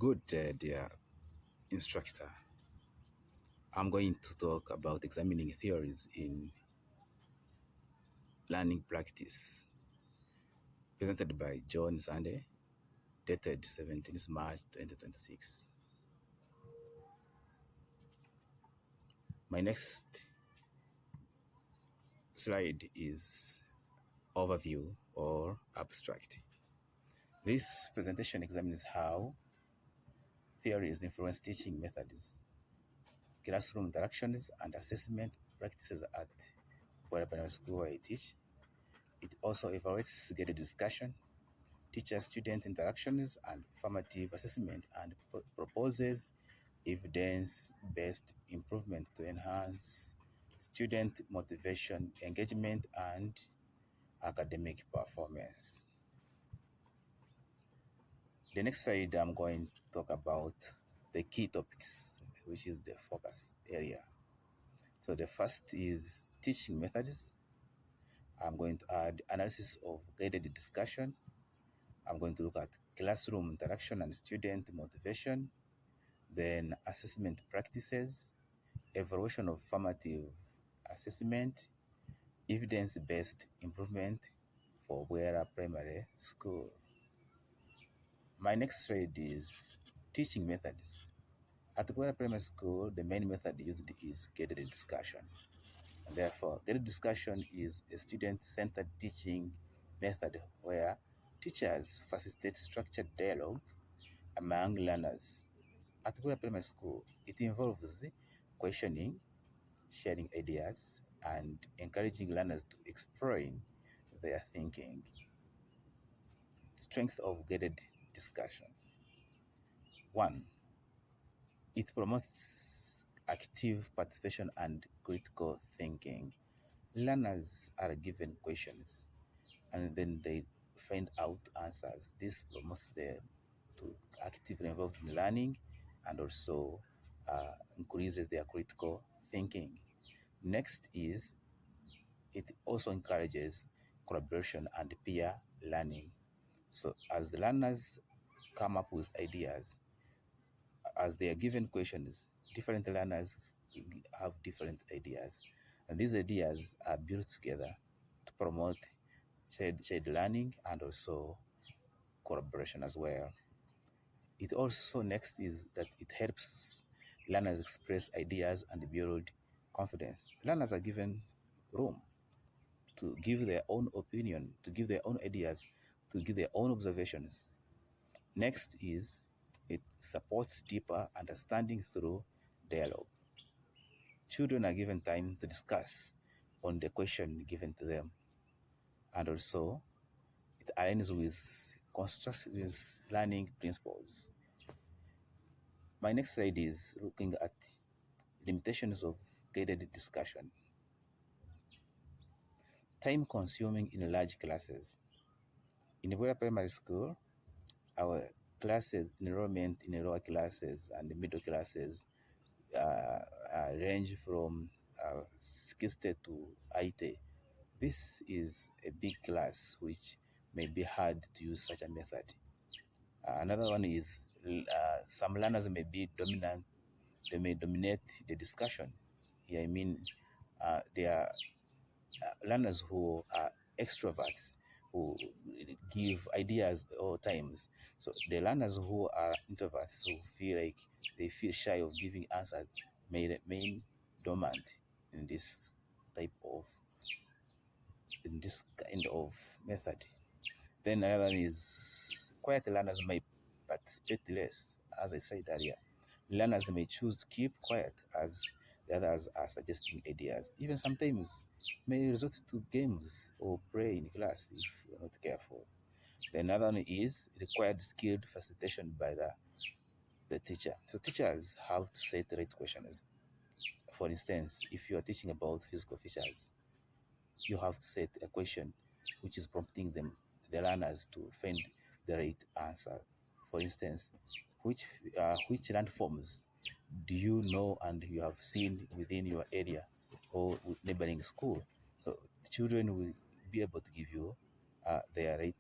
Good, dear instructor. I'm going to talk about examining theories in learning practice, presented by John Sunday, dated 17th March 2026. My next slide is overview or abstract. This presentation examines how theories influence teaching methods, classroom interactions, and assessment practices at Bora Primary School where I teach. It also evaluates guided discussion, teacher-student interactions, and formative assessment, and proposes evidence-based improvement to enhance student motivation, engagement, and academic performance. The next slide, I'm going to talk about the key topics, which is the focus area. So the first is teaching methods. I'm going to add analysis of guided discussion. I'm going to look at classroom interaction and student motivation, then assessment practices, evaluation of formative assessment, evidence-based improvement for Bwera Primary School. My next slide is teaching methods. At Bwera Primary School, the main method used is guided discussion. And therefore, guided discussion is a student-centered teaching method where teachers facilitate structured dialogue among learners. At Bwera Primary School, it involves questioning, sharing ideas, and encouraging learners to explain their thinking. Strength of guided discussion. 1. It promotes active participation and critical thinking. Learners are given questions and then they find out answers. This promotes them to actively involve in learning and also increases their critical thinking. Next is it also encourages collaboration and peer learning. So as the learners come up with ideas, as they are given questions, different learners have different ideas. And these ideas are built together to promote shared learning and also collaboration as well. It also next is that it helps learners express ideas and build confidence. Learners are given room to give their own opinion, to give their own ideas, to give their own observations. Next is it supports deeper understanding through dialogue. Children are given time to discuss on the question given to them. And also, it aligns with constructive learning principles. My next slide is looking at limitations of guided discussion. Time consuming in large classes. In Bwera Primary School, our classes enrollment in lower classes and the middle classes range from 60 to 80. This is a big class which may be hard to use such a method. Another one is some learners may be dominant, they may dominate the discussion. Here I mean they are learners who are extroverts, who give ideas at all times. So the learners who are introverts, who feel like they feel shy of giving answers, may remain dormant in this type of, in this kind of method. Then another one is quiet learners may participate less. As I said earlier, learners may choose to keep quiet as the others are suggesting ideas. Even sometimes may resort to games or play in class if you're not careful. The another one is required skilled facilitation by the teacher. So teachers have to set the right questions. For instance, if you are teaching about physical features, you have to set a question which is prompting the learners to find the right answer. For instance, which landforms do you know and you have seen within your area or neighboring school? So the children will be able to give you their right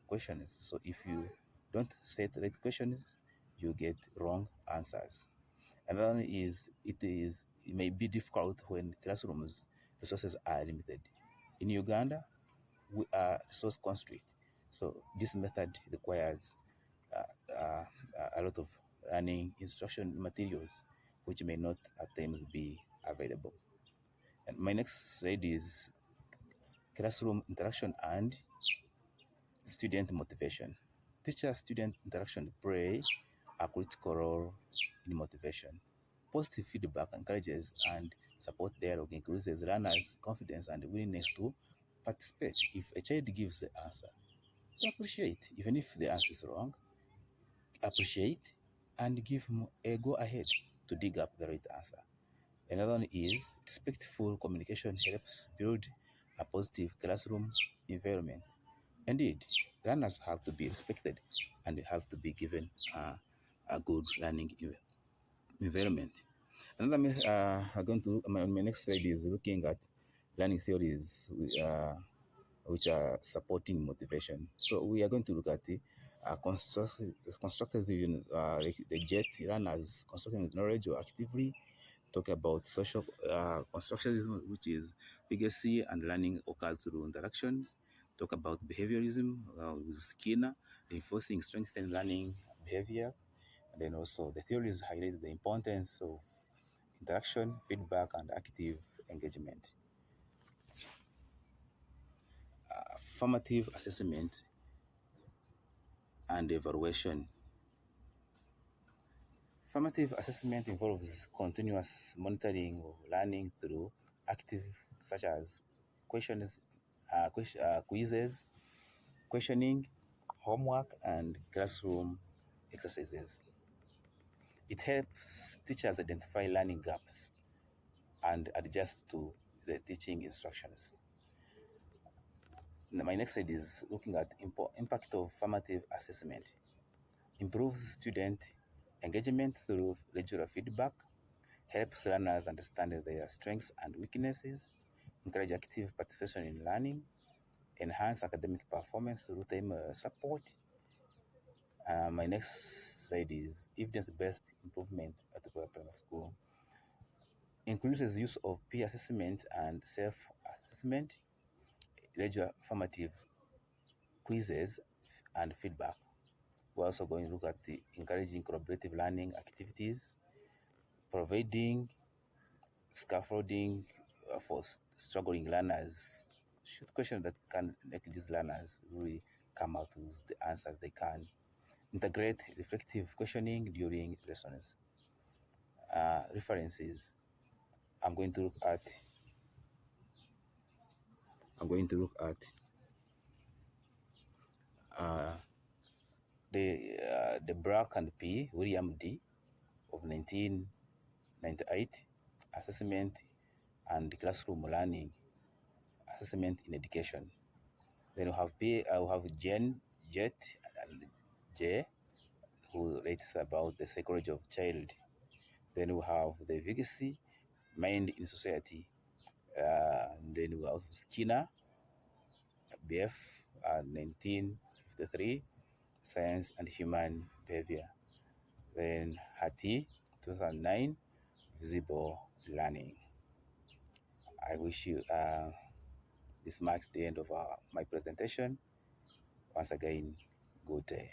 questions. So if you don't set the right questions, you get wrong answers. And then it may be difficult when classrooms resources are limited. In Uganda, we are resource constrained, so this method requires a lot of learning instruction materials which may not at times be available. And my next slide is classroom interaction and student motivation. Teacher-student interaction play a critical role in motivation. Positive feedback encourages and support dialogue, increases learners' confidence and willingness to participate. If a child gives the answer, appreciate, even if the answer is wrong, appreciate and give him a go ahead to dig up the right answer. Another one is respectful communication helps build a positive classroom environment. Indeed, learners have to be respected and have to be given a good learning environment. I'm going to my next slide is looking at learning theories which are supporting motivation. So we are going to look at the constructive, like the JET learners constructing knowledge or actively talk about social constructionism, which is legacy and learning occurs through interactions. Talk about behaviorism with Skinner, reinforcing strengthened learning behavior. And then also the theories highlight the importance of interaction, feedback, and active engagement. Formative assessment and evaluation. Formative assessment involves continuous monitoring of learning through active such as questions, quizzes, questioning, homework, and classroom exercises. It helps teachers identify learning gaps and adjust to the teaching instructions. My next slide is looking at impact of formative assessment. Improves student engagement through regular feedback, helps learners understand their strengths and weaknesses, encourage active participation in learning, enhance academic performance through time support. My next slide is evidence-based improvement at the primary school. Increases use of peer assessment and self-assessment, regular formative quizzes, and feedback. We're also going to look at the encouraging collaborative learning activities, providing scaffolding for struggling learners. Shoot questions that can make these learners really come out with the answers they can. Integrate reflective questioning during lessons. References. I'm going to look at uh, the Brack and P. William D. of 1998 assessment and classroom learning assessment in education. Then we have P. We have Jet and J, who writes about the psychology of child. Then we have the Vigacy, mind in society. Then we have Skinner, BF, 1953, science and human behavior. Then Hati, 2009, visible learning. I wish you this marks the end of my presentation. Once again, good day.